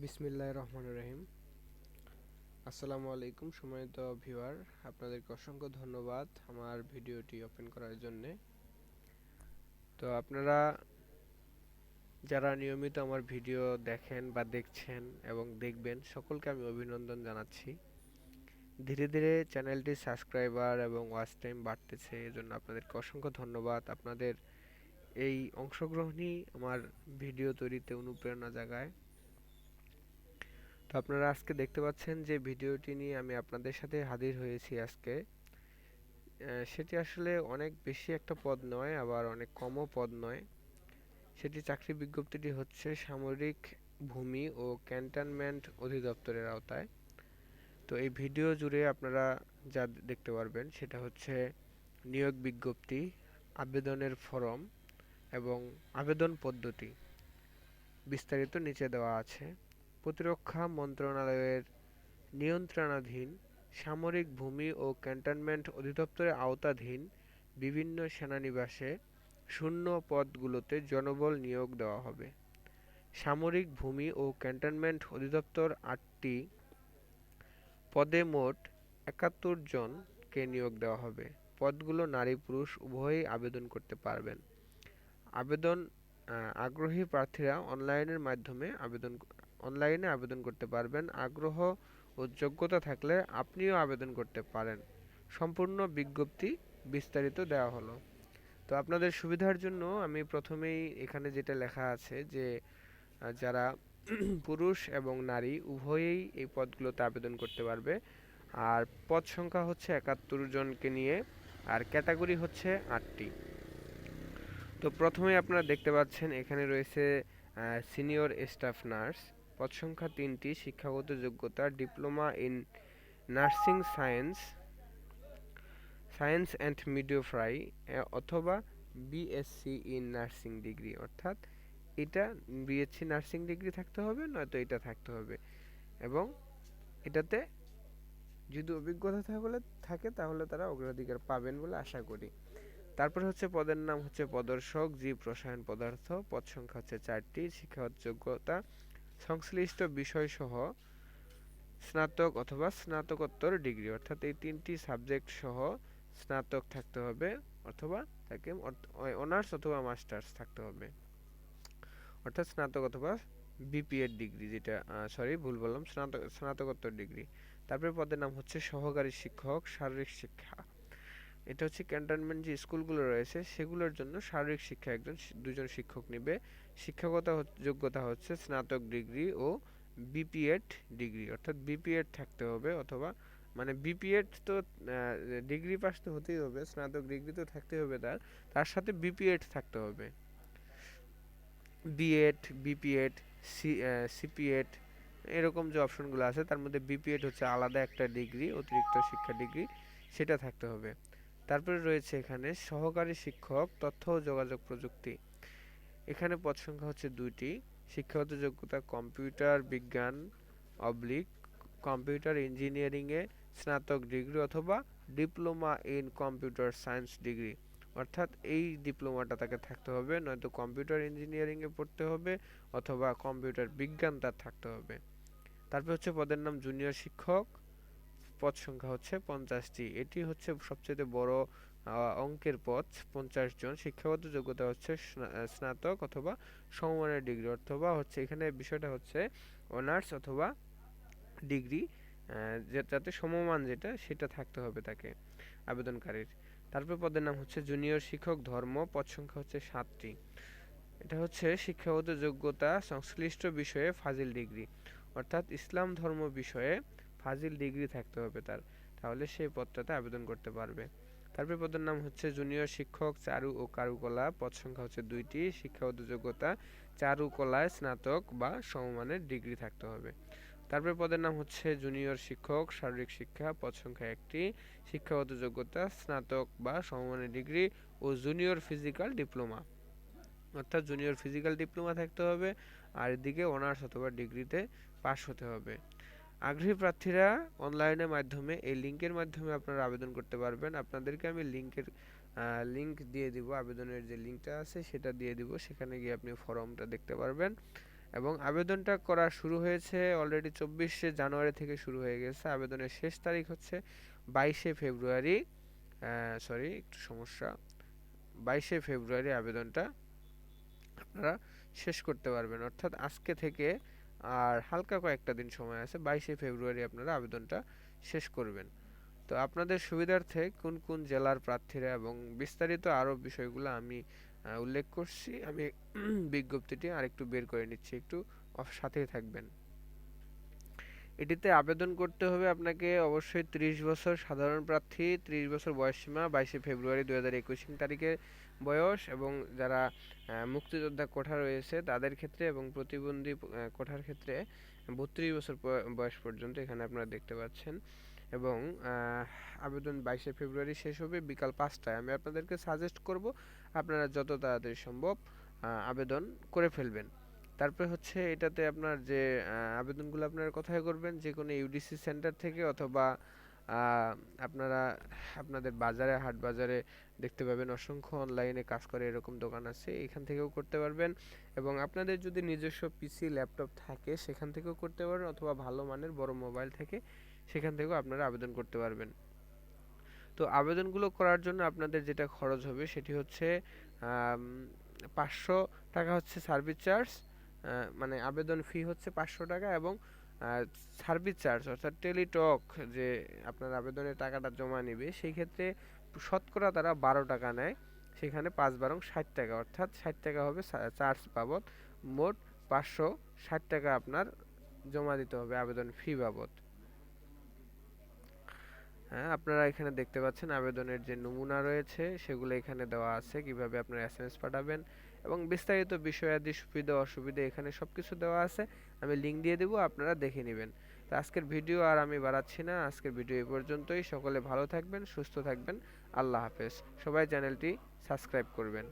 বিসমিল্লাহির রহমানির রহিম। আসসালামু আলাইকুম সম্মানিত ভিউয়ার, আপনাদেরকে অসংখ্য ধন্যবাদ আমার ভিডিওটি ওপেন করার জন্য। তো আপনারা যারা নিয়মিত আমার ভিডিও দেখেন বা দেখছেন এবং দেখবেন, সকলকে আমি অভিনন্দন জানাচ্ছি। ধীরে ধীরে চ্যানেলটির সাবস্ক্রাইবার এবং ওয়াচ টাইম বাড়তেছে, এজন্য আপনাদেরকে অসংখ্য ধন্যবাদ। আপনাদের এই অংশগ্রহণই আমার ভিডিও তৈরিতে অনুপ্রেরণা জাগায়। তো আপনারা আজকে দেখতে পাচ্ছেন যে ভিডিওটি নিয়ে আমি আপনাদের সাথে হাজির হয়েছি আজকে। সেটি আসলে অনেক বেশি একটা পদ নয়, আবার অনেক কমও পদ নয়। সেটি চাকরি বিজ্ঞপ্তিটি হচ্ছে সামরিক ভূমি ও ক্যান্টনমেন্ট অধিদপ্তরের আওতায়। তো এই ভিডিও জুড়ে আপনারা যা দেখতে পারবেন সেটা হচ্ছে নিয়োগ বিজ্ঞপ্তি, আবেদনের ফরম এবং আবেদন পদ্ধতি বিস্তারিত নিচে দেওয়া আছে। প্রতিরক্ষা মন্ত্রণালয়ের নিয়ন্ত্রণাধীন সামরিক ভূমি ও ক্যান্টনমেন্ট অধিদপ্তরের আওতাধীন বিভিন্ন সেনানিবাসে শূন্য পদগুলোতে জনবল নিয়োগ দেওয়া হবে। সামরিক ভূমি ও ক্যান্টনমেন্ট অধিদপ্তর ৮টি পদে মোট ৭১ জনকে নিয়োগ দেওয়া হবে। পদগুলো নারী পুরুষ উভয়েই আবেদন করতে পারবেন। আবেদন আগ্রহী প্রার্থীরা অনলাইনে আবেদন করতে পারবেন। আগ্রহ ও যোগ্যতা থাকলে আপনিও আবেদন করতে পারেন। সম্পূর্ণ বিজ্ঞপ্তি বিস্তারিত দেওয়া হলো। তো আপনাদের সুবিধার জন্য আমি প্রথমেই এখানে যেটা লেখা আছে যে যারা পুরুষ এবং নারী উভয়েই এই পদগুলোতে আবেদন করতে পারবে। আর পদ সংখ্যা হচ্ছে ৭১ জনকে নিয়ে, আর ক্যাটাগরি হচ্ছে ৮টি। তো প্রথমে আপনারা দেখতে পাচ্ছেন এখানে রয়েছে সিনিয়র স্টাফ নার্স, পদ সংখ্যা ৩টি, শিক্ষাগত যোগ্যতা diploma in nursing science and midwifery অথবা বিএসসি ইন নার্সিং ডিগ্রি, অর্থাৎ এটা বিএসসি নার্সিং ডিগ্রি থাকতে হবে, নয়তো এটা থাকতে হবে। এবং এটাতে যদি অভিজ্ঞতা থাকে তাহলে তারা অগ্রাধিকার পাবেন বলে আশা করি। তারপরে হচ্ছে পদের নাম হচ্ছে প্রদর্শক জীব রসায়ন পদার্থ, পদ সংখ্যা হচ্ছে 4টি, শিক্ষাগত যোগ্যতা সংশ্লিষ্ট বিষয়সহ স্নাতক অথবা স্নাতকোত্তর ডিগ্রি, অর্থাৎ এই 3টি সাবজেক্ট সহ স্নাতক থাকতে হবে অথবা তাকে অনার্স অথবা মাস্টার্স থাকতে হবে, অর্থাৎ স্নাতক অথবা বিপিএড ডিগ্রি, যেটা সরি ভুল বললাম, স্নাতকোত্তর ডিগ্রি। তারপরে পদের নাম হচ্ছে সহকারী শিক্ষক শারীরিক শিক্ষা। এটা হচ্ছে ক্যান্টনমেন্ট যে স্কুলগুলো রয়েছে সেগুলোর জন্য শারীরিক শিক্ষা দুজন শিক্ষক নেবে। শিক্ষাগত যোগ্যতা হচ্ছে স্নাতক ডিগ্রি ও বিপিএড ডিগ্রি, অর্থাৎ বিপিএড থাকতে হবে, অথবা মানে বিপিএড তো ডিগ্রি পাস তো হতেই হবে, স্নাতক ডিগ্রি তো থাকতে হবে, তার সাথে বিপিএড থাকতে হবে। বিএড, বিপিএড, সিপিএড, এরকম যে অপশনগুলো আছে তার মধ্যে বিপিএড হচ্ছে আলাদা একটা ডিগ্রি, অতিরিক্ত শিক্ষা ডিগ্রি, সেটা থাকতে হবে। তারপরে রয়েছে এখানে সহকারী শিক্ষক তথ্য ও যোগাযোগ প্রযুক্তি। এখানে পদ সংখ্যা হচ্ছে 2টি, শিক্ষাগত যোগ্যতা কম্পিউটার বিজ্ঞান অবলিক কম্পিউটার ইঞ্জিনিয়ারিংয়ে স্নাতক ডিগ্রি অথবা diploma in computer science degree, অর্থাৎ এই ডিপ্লোমাটা তাকে থাকতে হবে, নয়তো কম্পিউটার ইঞ্জিনিয়ারিংয়ে পড়তে হবে অথবা কম্পিউটার বিজ্ঞান তার থাকতে হবে। তারপর হচ্ছে পদের নাম জুনিয়র শিক্ষক, পদ সংখ্যা হচ্ছে 50টি। এটি হচ্ছে সবচেয়ে বড় অঙ্কের পদ, 50 জন। শিক্ষাগত যোগ্যতা হচ্ছে স্নাতক অথবা সমমানের ডিগ্রি, অথবা হচ্ছে এখানে বিষয়টা হচ্ছে অনার্স অথবা ডিগ্রি, যাতে সমমান যেটা সেটা থাকতে হবে তাকে আবেদনকারীর। তারপর পদের নাম হচ্ছে জুনিয়র শিক্ষক ধর্ম, পদ সংখ্যা হচ্ছে 7টি। এটা হচ্ছে শিক্ষাগত যোগ্যতা সংশ্লিষ্ট বিষয়ে ফাজিল ডিগ্রি, অর্থাৎ ইসলাম ধর্ম বিষয়ে ফাজিল ডিগ্রি থাকতে হবে তাহলে সেই পদটাতে আবেদন করতে পারবে। তারপরে পদের নাম হচ্ছে জুনিয়র শিক্ষক চারু ও কারুকলা, পদ সংখ্যা হচ্ছে 2টি, শিক্ষাগত যোগ্যতা চারুকলায় স্নাতক বা সমমানের ডিগ্রি থাকতে হবে। তারপরে পদের নাম হচ্ছে জুনিয়র শিক্ষক শারীরিক শিক্ষা, পদ সংখ্যা 1টি, শিক্ষাগত যোগ্যতা স্নাতক বা সমমানের ডিগ্রি ও জুনিয়র ফিজিক্যাল ডিপ্লোমা, অর্থাৎ জুনিয়র ফিজিক্যাল ডিপ্লোমা থাকতে হবে, আর এদিকে অনার্স অথবা ডিগ্রিতে পাশ হতে হবে। আগ্রহী প্রার্থীরা অনলাইনের মাধ্যমে এই লিঙ্কের মাধ্যমে আপনারা আবেদন করতে পারবেন। আপনাদেরকে আমি লিঙ্ক দিয়ে দিব, আবেদনের যে লিঙ্কটা আছে সেটা দিয়ে দিব, সেখানে গিয়ে আপনি ফর্মটা দেখতে পারবেন এবং আবেদনটা করা শুরু হয়েছে অলরেডি 24শে জানুয়ারি থেকে শুরু হয়ে গেছে। আবেদনের শেষ তারিখ হচ্ছে 22শে ফেব্রুয়ারি, সরি একটু সমস্যা, 22শে ফেব্রুয়ারি আবেদনটা আপনারা শেষ করতে পারবেন, অর্থাৎ আজকে থেকে আর হালকা কয়েকটা দিন সময় আছে, 22শে ফেব্রুয়ারি আপনারা আবেদনটা শেষ করবেন। তো আপনাদের সুবিধার্থে কোন কোন জেলার প্রার্থীরা এবং বিস্তারিত আরও বিষয়গুলো আমি উল্লেখ করছি। আমি বিজ্ঞপ্তিটি আরেকটু বের করে নিচ্ছি, একটু সাথেই থাকবেন। এটিতে আবেদন করতে হবে আপনাকে অবশ্যই 30 বছর সাধারণ প্রার্থী, 30 বছর বয়সসীমা, 22শে ফেব্রুয়ারি 2021 তারিখে বয়স, এবং যারা মুক্তিযোদ্ধা কোঠা রয়েছে তাদের ক্ষেত্রে এবং প্রতিবন্ধী কোঠার ক্ষেত্রে 32 বছর বয়স পর্যন্ত এখানে আপনারা দেখতে পাচ্ছেন। এবং আবেদন 22শে ফেব্রুয়ারি শেষ হবে বিকাল 5টায়। আমি আপনাদেরকে সাজেস্ট করব আপনারা যত তাড়াতাড়ি সম্ভব আবেদন করে ফেলবেন। তারপরে হচ্ছে এটাতে আপনার যে আবেদনগুলো আপনারা কোথায় করবেন, যে কোনো ইউডিসি সেন্টার থেকে, অথবা আপনারা আপনাদের বাজারে, হাট বাজারে দেখতে পাবেন অসংখ্য অনলাইনে কাজ করে এরকম দোকান আছে, এখান থেকেও করতে পারবেন। এবং আপনাদের যদি নিজস্ব পিসি ল্যাপটপ থাকে সেখান থেকেও করতে পারেন, অথবা ভালো মানের বড় মোবাইল থেকে সেখান থেকেও আপনারা আবেদন করতে পারবেন। তো আবেদনগুলো করার জন্য আপনাদের যেটা খরচ হবে সেটি হচ্ছে 500 টাকা হচ্ছে সার্ভিস চার্জ, মানে আবেদন ফি হচ্ছে 500 টাকা, এবং সার্ভিস চার্জ অর্থাৎ টেলিটক যে আপনার আবেদনের টাকাটা জমা নেবে সেই ক্ষেত্রে শতকরা তারা 12 টাকা নেয়, সেখানে 5 × 60 টাকা, অর্থাৎ 60 টাকা হবে চার্জ বাবদ, মোট 560 টাকা আপনার জমা দিতে হবে আবেদন ফি বাবদ। হ্যাঁ, আপনারা এখানে দেখতে পাচ্ছেন আবেদনের যে নমুনা রয়েছে সেগুলো এখানে দেওয়া আছে, কিভাবে আপনারা এসএমএস পাঠাবেন এবং বিস্তারিত বিষয়াদি, সুবিধা অসুবিধা এখানে সবকিছু দেওয়া আছে। আমি লিংক দিয়ে দেবো, আপনারা দেখে নেবেন। তো আজকের ভিডিও আর আমি বাড়াচ্ছি না, আজকের ভিডিও এই পর্যন্তই। সকলে ভালো থাকবেন, সুস্থ থাকবেন, আল্লাহ হাফেজ। সবাই চ্যানেলটি সাবস্ক্রাইব করবেন।